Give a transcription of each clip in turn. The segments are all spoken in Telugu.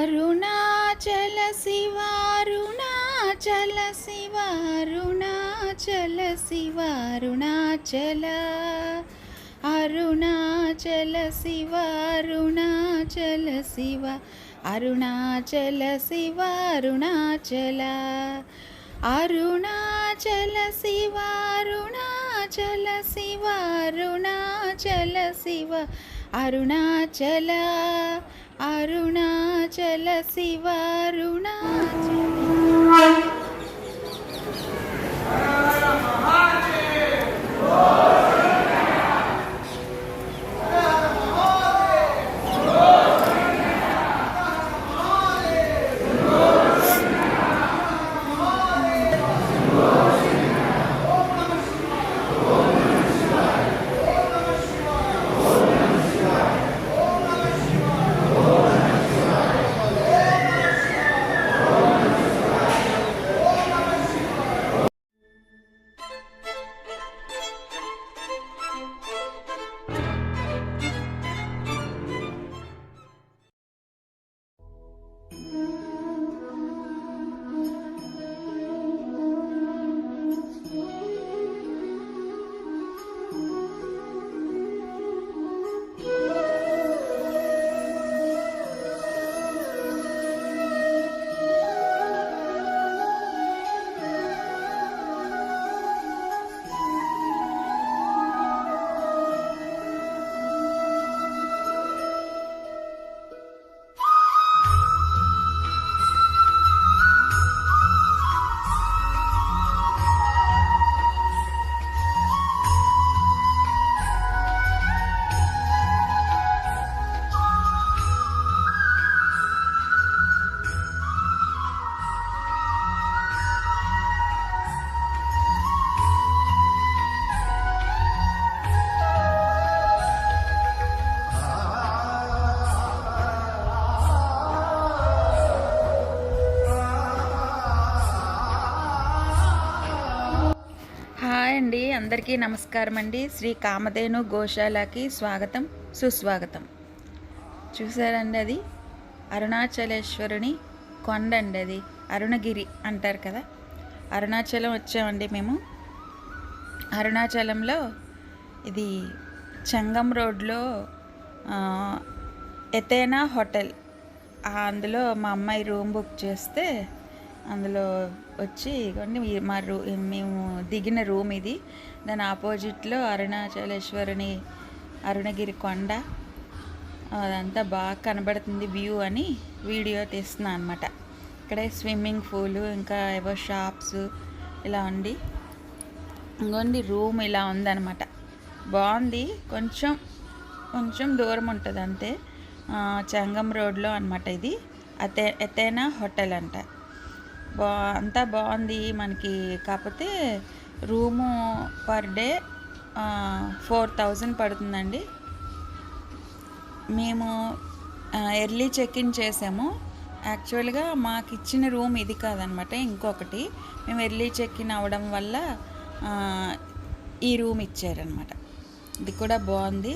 అరుణాచల శివ అరుణాచల శివ అరుణాచల శివ అరుణాచల అరుణాచల శివ అరుణాచల శివ అరుణాచల శివ అరుణాచల అరుణాచల శివ అరుణాచల శివ అరుణాచల శివ అరుణాచల అరుణాచల శివ అరుణాచల. హాయ్ అండి, అందరికీ నమస్కారం అండి. శ్రీ కామధేను గోశాలకి స్వాగతం సుస్వాగతం. చూసారండి, అది అరుణాచలేశ్వరుని కొండ అండి. అది అరుణగిరి అంటారు కదా. అరుణాచలం వచ్చామండి మేము. అరుణాచలంలో ఇది చెంగం రోడ్లో ఎతేనా హోటల్, అందులో మా అమ్మాయి రూమ్ బుక్ చేస్తే అందులో వచ్చి మేము దిగిన రూమ్ ఇది. దాని ఆపోజిట్లో అరుణాచలేశ్వరుని అరుణగిరి కొండ, అదంతా బాగా కనబడుతుంది వ్యూ అని వీడియో తీస్తున్నాను అనమాట. ఇక్కడే స్విమ్మింగ్ పూలు, ఇంకా ఏవో షాప్స్ ఇలా ఉండి, ఇంకోండి రూమ్ ఇలా ఉందన్నమాట. బాగుంది. కొంచెం దూరం ఉంటుంది అంతే. చెంగం రోడ్లో అనమాట. ఇది ఎతేనా హోటల్ అంట. అంతా బాగుంది మనకి. కాకపోతే రూము పర్ డే 4000 పడుతుందండి. మేము ఎర్లీ చెక్-ఇన్ చేసాము. యాక్చువల్గా మాకు ఇచ్చిన రూమ్ ఇది కాదనమాట, ఇంకొకటి. మేము ఎర్లీ చెక్-ఇన్ అవ్వడం వల్ల ఈ రూమ్ ఇచ్చారనమాట. ఇది కూడా బాగుంది.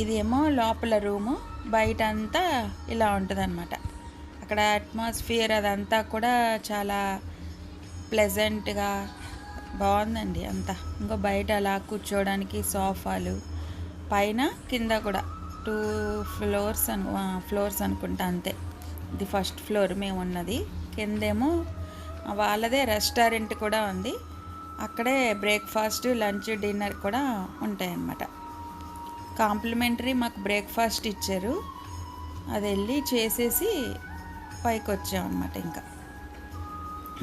ఇదేమో లోపల రూము, బయట అంతా ఇలా ఉంటుంది అనమాట. అక్కడ అట్మాస్ఫియర్ అదంతా కూడా చాలా ప్లెజెంట్గా బాగుందండి అంతా. ఇంకో బయట అలా కూర్చోవడానికి సోఫాలు, పైన కింద కూడా 2 ఫ్లోర్స్ అనుకుంటా అంతే. ఇది ఫస్ట్ ఫ్లోర్ మేము ఉన్నది. కిందేమో వాళ్ళదే రెస్టారెంట్ కూడా ఉంది. అక్కడే బ్రేక్ఫాస్ట్, లంచ్, డిన్నర్ కూడా ఉంటాయన్నమాట. కాంప్లిమెంటరీ మాకు బ్రేక్ఫాస్ట్ ఇచ్చారు. అది వెళ్ళి చేసేసి పైకి వచ్చామన్నమాట.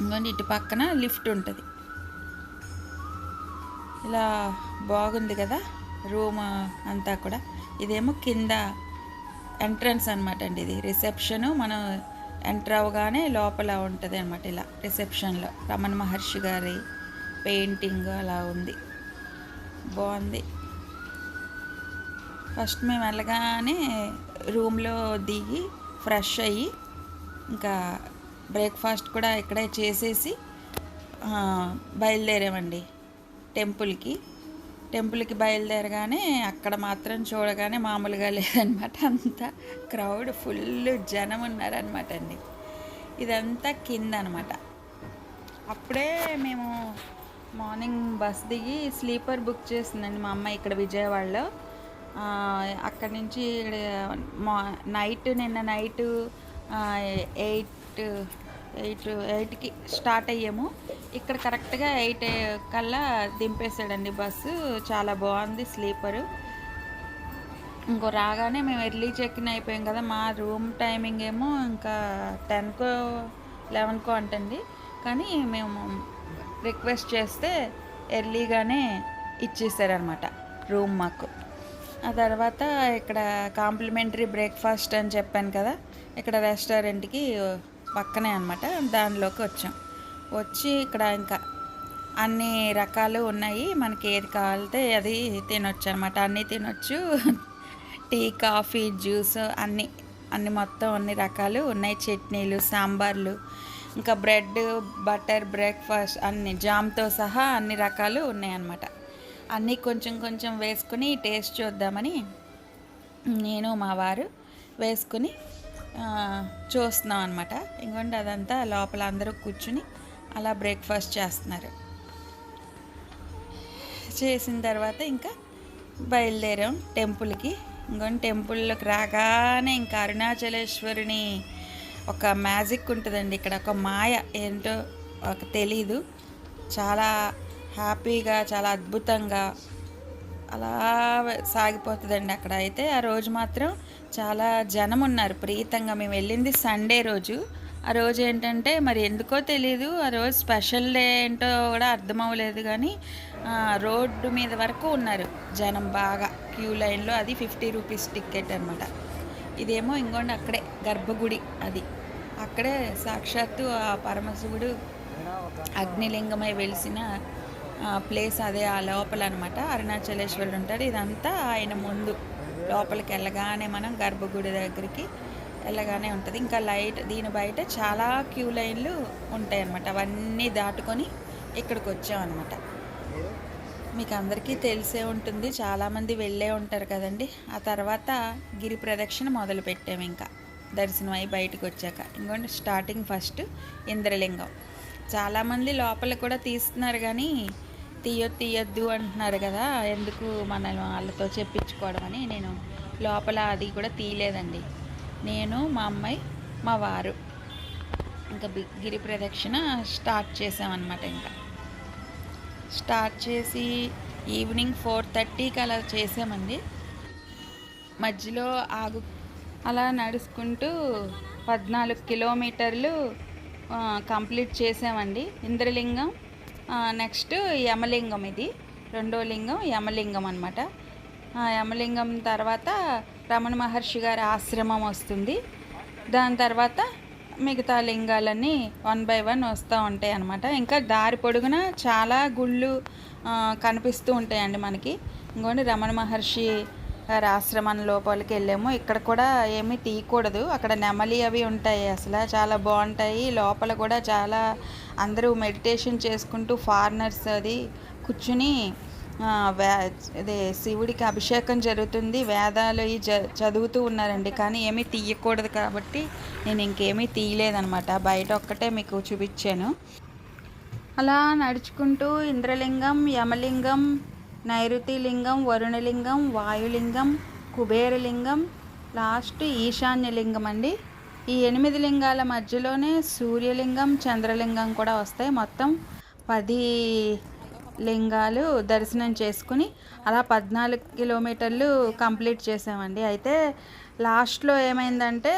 ఇంకోండి ఇటు పక్కన లిఫ్ట్ ఉంటుంది. ఇలా బాగుంది కదా రూమ్ అంతా కూడా. ఇదేమో కింద ఎంట్రన్స్ అనమాట అండి. ఇది రిసెప్షను. మనం ఎంటర్ అవ్వగానే లోపల ఉంటుంది అనమాట. ఇలా రిసెప్షన్లో రమణ మహర్షి గారి పెయింటింగ్ అలా ఉంది. బాగుంది. ఫస్ట్ మేము వెళ్ళగానే రూమ్లో దిగి ఫ్రెష్ అయ్యి ఇంకా బ్రేక్ఫాస్ట్ కూడా ఇక్కడే చేసేసి బయలుదేరామండి టెంపుల్కి. టెంపుల్కి బయలుదేరగానే అక్కడ మాత్రం చూడగానే మామూలుగా లేదనమాట. అంతా క్రౌడ్ ఫుల్ జనం ఉన్నారనమాట అండి. ఇదంతా కింద అనమాట. అప్పుడే మేము మార్నింగ్ బస్ దిగి స్లీపర్ బుక్ చేసిందండి మా అమ్మ ఇక్కడ విజయవాడలో. అక్కడి నుంచి నిన్న నైటు 8కి స్టార్ట్ అయ్యాము. ఇక్కడ కరెక్ట్గా 8 కల్లా దింపేశాడండి బస్సు. చాలా బాగుంది స్లీపరు. ఇంకో రాగానే మేము ఎర్లీ చెక్ ఇన్ అయిపోయాం కదా. మా రూమ్ టైమింగ్ ఏమో ఇంకా 10కో 11కో అంటండి. కానీ మేము రిక్వెస్ట్ చేస్తే ఎర్లీగానే ఇచ్చేసారనమాట రూమ్ మాకు. ఆ తర్వాత ఇక్కడ కాంప్లిమెంటరీ బ్రేక్ఫాస్ట్ అని చెప్పాను కదా, ఇక్కడ రెస్టారెంట్కి పక్కనే అనమాట. దానిలోకి వచ్చి ఇక్కడ ఇంకా అన్ని రకాలు ఉన్నాయి. మనకి ఏది కావాలితే అది తినొచ్చు అనమాట. అన్నీ తినొచ్చు. టీ, కాఫీ, జ్యూస్ అన్ని మొత్తం అన్ని రకాలు ఉన్నాయి. చట్నీలు, సాంబార్లు, ఇంకా బ్రెడ్, బటర్, బ్రేక్ఫాస్ట్ అన్ని జామ్తో సహా అన్ని రకాలు ఉన్నాయన్నమాట. అన్నీ కొంచెం కొంచెం వేసుకుని టేస్ట్ చూద్దామని నేను మా వారు వేసుకుని చూస్తున్నాం అనమాట. ఇంకోండి అదంతా లోపల అందరూ కూర్చుని అలా బ్రేక్ఫాస్ట్ చేస్తున్నారు. చేసిన తర్వాత ఇంకా బయలుదేరాం టెంపుల్కి. ఇంకోండి టెంపుల్లోకి రాగానే ఇంకా అరుణాచలేశ్వరుని ఒక మ్యాజిక్ ఉంటుందండి. ఇక్కడ ఒక మాయ ఏంటో తెలీదు. చాలా హ్యాపీగా, చాలా అద్భుతంగా అలా సాగిపోతుందండి అక్కడ. అయితే ఆ రోజు మాత్రం చాలా జనం ఉన్నారు ప్రీతంగా. మేము వెళ్ళింది సండే రోజు. ఆ రోజు ఏంటంటే మరి ఎందుకో తెలీదు, ఆ రోజు స్పెషల్ డే ఏంటో కూడా అర్థం అవ్వలేదు. కానీ రోడ్డు మీద వరకు ఉన్నారు జనం బాగా క్యూ లైన్లో. అది 50 రూపీస్ టికెట్ అనమాట. ఇదేమో ఇంకోండి అక్కడే గర్భగుడి. అది అక్కడే సాక్షాత్తు ఆ పరమశివుడు అగ్నిలింగమై వెలిసిన ప్లేస్ అదే. ఆ లోపల అనమాట అరుణాచలేశ్వరుడు ఉంటాడు. ఇదంతా ఆయన ముందు లోపలికి వెళ్ళగానే మనం గర్భగుడి దగ్గరికి వెళ్ళగానే ఉంటుంది. ఇంకా దీని బయట చాలా క్యూ లైన్లు ఉంటాయి అన్నమాట. అవన్నీ దాటుకొని ఇక్కడికి వచ్చామన్నమాట. మీకు అందరికీ తెలిసే ఉంటుంది, చాలామంది వెళ్ళే ఉంటారు కదండి. ఆ తర్వాత గిరి ప్రదక్షిణ మొదలు పెట్టాము. ఇంకా దర్శనం అయి బయటకు వచ్చాక ఇంకోండి స్టార్టింగ్ ఫస్ట్ ఇంద్రలింగం. చాలామంది లోపల కూడా తీస్తున్నారు కానీ తీయొద్దు అంటున్నారు కదా, ఎందుకు మనం వాళ్ళతో చెప్పించుకోవడం అని నేను లోపల అది కూడా తీయలేదండి. నేను, మా అమ్మాయి, మా వారు ఇంకా గిరి ప్రదక్షిణ స్టార్ట్ చేసామన్నమాట. ఇంకా స్టార్ట్ చేసి ఈవినింగ్ 4:30కి అలా చేసామండి. మధ్యలో అలా నడుచుకుంటూ 14 కిలోమీటర్లు కంప్లీట్ చేసామండి. ఇంద్రలింగం, నెక్స్ట్ యమలింగం. ఇది రెండో లింగం యమలింగం అనమాట. యమలింగం తర్వాత రమణ మహర్షి గారి ఆశ్రమం వస్తుంది. దాని తర్వాత మిగతా లింగాలన్నీ 1 by 1 వస్తూ ఉంటాయి అన్నమాట. ఇంకా దారి పొడుగున చాలా గుళ్ళు కనిపిస్తూ ఉంటాయండి మనకి. ఇంకోండి రమణ మహర్షి గారి ఆశ్రమం లోపలికి వెళ్ళాము. ఇక్కడ కూడా ఏమీ తీయకూడదు, అక్కడ నెమలి అవి ఉంటాయి. అసలు చాలా బాగుంటాయి. లోపల కూడా చాలా అందరూ మెడిటేషన్ చేసుకుంటూ ఫారినర్స్ అది కూర్చుని అదే శివుడికి అభిషేకం జరుగుతుంది, వేదాలు చదువుతూ ఉన్నారండి. కానీ ఏమీ తీయకూడదు కాబట్టి నేను ఇంకేమీ తీయలేదనమాట. బయట ఒక్కటే మీకు చూపించాను. అలా నడుచుకుంటూ ఇంద్రలింగం, యమలింగం, నైరుతి లింగం, వరుణలింగం, వాయులింగం, కుబేరలింగం, లాస్ట్ ఈశాన్యలింగం అండి. ఈ 8 లింగాల మధ్యలోనే సూర్యలింగం, చంద్రలింగం కూడా వస్తాయి. మొత్తం 10 లింగాలు దర్శనం చేసుకుని అలా 14 కిలోమీటర్లు కంప్లీట్ చేసామండి. అయితే లాస్ట్లో ఏమైందంటే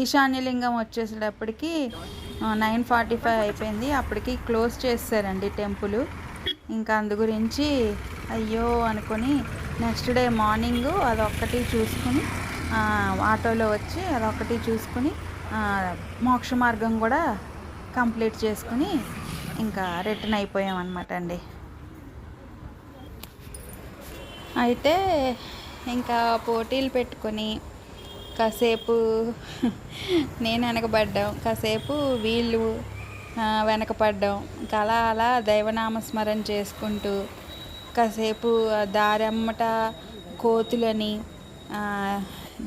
ఈశాన్యలింగం వచ్చేసేటప్పటికి 9:45 అయిపోయింది. అప్పటికి క్లోజ్ చేశారండి టెంపుల్. ఇంకా అందు గురించి అయ్యో అనుకొని నెక్స్ట్ డే మార్నింగ్ అదొక్కటి చూసుకుని ఆటోలో వచ్చి అదొక్కటి చూసుకుని మోక్ష మార్గం కూడా కంప్లీట్ చేసుకుని ఇంకా రిటర్న్ అయిపోయాం అన్నమాట అండి. అయితే ఇంకా పోటీలు పెట్టుకొని కాసేపు నేను వెనకబడ్డాం, కాసేపు వీళ్ళు వెనకపడడం. ఇంకా అలా అలా దైవనామస్మరణ చేసుకుంటూ కాసేపు దారమ్మట కోతులని,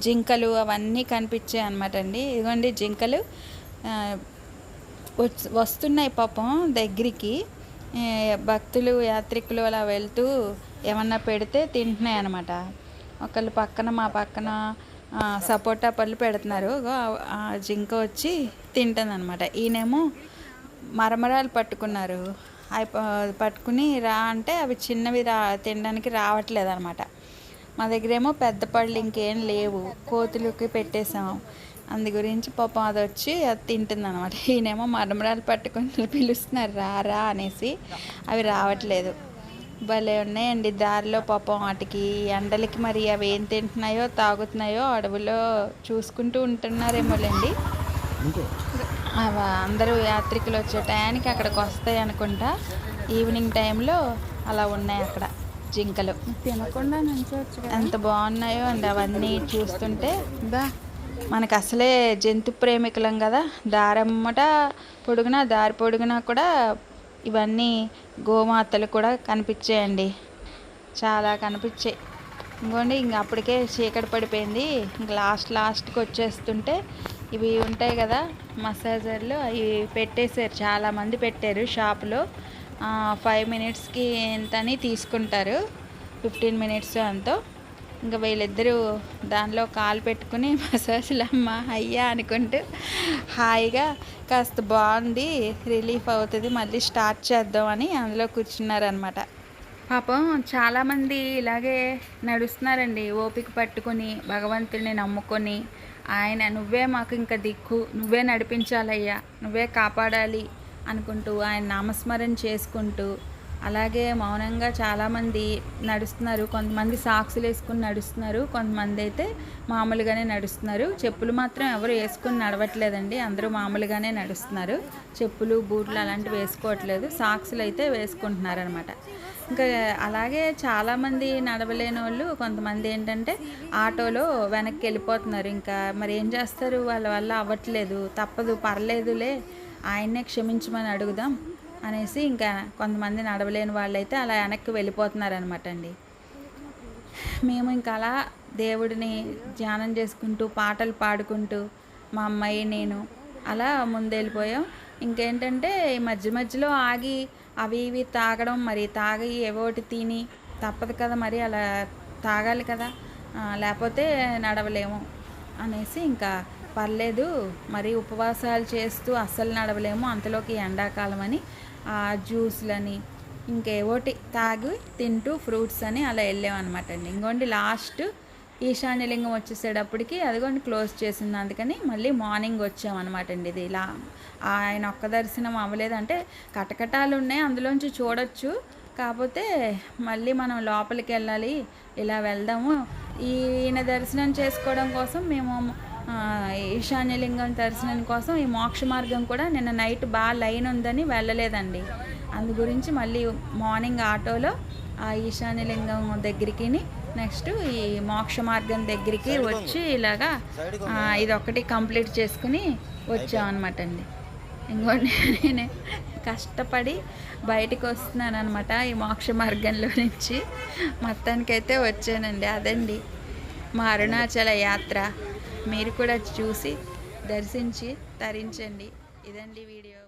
జింకలు అవన్నీ కనిపించాయి అనమాట అండి. ఇదిగోండి జింకలు వస్తున్నాయి పాపం దగ్గరికి. భక్తులు యాత్రికులు అలా వెళ్తూ ఏమన్నా పెడితే తింటున్నాయి అన్నమాట. ఒకళ్ళు పక్కన మా పక్కన సపోటా పళ్ళు పెడుతున్నారు. ఆ జింక వచ్చి తింటుంది అనమాట. ఈయనేమో మరమరాలు పట్టుకున్నారు. అవి పట్టుకుని రా అంటే అవి చిన్నవి తినడానికి రావట్లేదు అనమాట. మా దగ్గరేమో పెద్ద పళ్ళు ఇంకేం లేవు, కోతులకి పెట్టేసాం. అందు గురించి పాపం అది వచ్చి అది తింటుంది అనమాట. ఈయనేమో మరమరాలు పట్టుకుని పిలుస్తున్నారు రా రా అనేసి, అవి రావట్లేదు. భలే ఉన్నాయండి. దారిలో పాపం వాటికి ఎండలకి మరి అవి ఏం తింటున్నాయో తాగుతున్నాయో అడవులో చూసుకుంటూ ఉంటున్నారేమోలేండి. అందరూ యాత్రికులు వచ్చే టయానికి అక్కడికి వస్తాయి అనుకుంటా. ఈవినింగ్ టైంలో అలా ఉన్నాయి అక్కడ జింకలు. తినకుండా ఎంత బాగున్నాయో అండి అవన్నీ చూస్తుంటే. మనకు అసలే జంతు ప్రేమికులం కదా. దారమ్మట పొడుగునా దారి పొడుగునా కూడా ఇవన్నీ గోమాతలు కూడా కనిపించాయండి. చాలా కనిపించాయి. ఇంకోండి ఇంక అప్పటికే చీకటి పడిపోయింది. ఇంక లాస్ట్కి వచ్చేస్తుంటే ఇవి ఉంటాయి కదా మసాజర్లు, అవి పెట్టేశారు. చాలామంది పెట్టారు షాపులో. 5 మినిట్స్కి ఎంతని తీసుకుంటారు, 15 మినిట్స్ అంతో. ఇంకా వీళ్ళిద్దరూ దానిలో కాలు పెట్టుకుని మసాజ్లు అమ్మ అయ్యా అనుకుంటూ హాయిగా కాస్త బాగుంది, రిలీఫ్ అవుతుంది, మళ్ళీ స్టార్ట్ చేద్దామని అందులో కూర్చున్నారనమాట. పాపం చాలామంది ఇలాగే నడుస్తున్నారండి, ఓపిక పట్టుకొని భగవంతుడిని నమ్ముకొని. ఆయన నువ్వే మాకు ఇంకా దిక్కు, నువ్వే నడిపించాలయ్యా, నువ్వే కాపాడాలి అనుకుంటూ ఆయన నామస్మరణ చేసుకుంటూ అలాగే మౌనంగా చాలామంది నడుస్తున్నారు. కొంతమంది సాక్సులు వేసుకుని నడుస్తున్నారు, కొంతమంది అయితే మామూలుగానే నడుస్తున్నారు. చెప్పులు మాత్రం ఎవరు వేసుకుని నడవట్లేదండి, అందరూ మామూలుగానే నడుస్తున్నారు. చెప్పులు బూట్లు అలాంటివి వేసుకోవట్లేదు, సాక్సులు అయితే వేసుకుంటున్నారు అనమాట. ఇంకా అలాగే చాలామంది నడవలేని వాళ్ళు కొంతమంది ఏంటంటే ఆటోలో వెనక్కి వెళ్ళిపోతున్నారు. ఇంకా మరి ఏం చేస్తారు, వాళ్ళ వల్ల అవ్వట్లేదు, తప్పదు, పర్లేదులే ఆయన్నే క్షమించమని అడుగుదాం అనేసి ఇంకా కొంతమంది నడవలేని వాళ్ళైతే అలా వెనక్కి వెళ్ళిపోతున్నారనమాట అండి. మేము ఇంకా అలా దేవుడిని ధ్యానం చేసుకుంటూ పాటలు పాడుకుంటూ మా అమ్మాయి నేను అలా ముందెళ్ళిపోయాం. ఇంకేంటంటే ఈ మధ్యలో ఆగి అవి ఇవి తాగడం, మరి తాగి ఏవోటి తిని తప్పదు కదా, మరి అలా తాగాలి కదా, లేకపోతే నడవలేము అనేసి ఇంకా పర్లేదు, మరి ఉపవాసాలు చేస్తూ అస్సలు నడవలేము, అంతలోకి ఎండాకాలం అని జ్యూస్లని ఇంకేవోటి తాగి తింటూ ఫ్రూట్స్ అని అలా వెళ్ళామన్నమాట అండి. ఇంకోండి లాస్ట్ ఈశాన్యలింగం వచ్చేసేటప్పటికి అదిగోండి క్లోజ్ చేసింది. అందుకని మళ్ళీ మార్నింగ్ వచ్చామన్నమాట అండి. ఇది ఇలా ఆయన ఒక్క దర్శనం అవ్వలేదు, అంటే కటకటాలు ఉన్నాయి అందులోంచి చూడొచ్చు, కాకపోతే మళ్ళీ మనం లోపలికి వెళ్ళాలి, ఇలా వెళ్దాము. ఈయన దర్శనం చేసుకోవడం కోసం మేము ఈశాన్యలింగం దర్శనం కోసం ఈ మోక్ష మార్గం కూడా నిన్న నైట్ బాగా లైన్ ఉందని వెళ్ళలేదండి. అందు గురించి మళ్ళీ మార్నింగ్ ఆటోలో ఆ ఈశాన్యలింగం దగ్గరికి నెక్స్ట్ ఈ మోక్ష మార్గం దగ్గరికి వచ్చి ఇలాగా ఇదొక్కటి కంప్లీట్ చేసుకుని వచ్చామన్నమాట అండి. ఇంకోటి నేను కష్టపడి బయటకు వస్తున్నాను అనమాట ఈ మోక్ష మార్గంలో నుంచి. మొత్తానికైతే వచ్చానండి. అదండి మా అరుణాచల యాత్ర. మీరు కూడా చూసి దర్శించి తరించండి. ఇదండి వీడియో.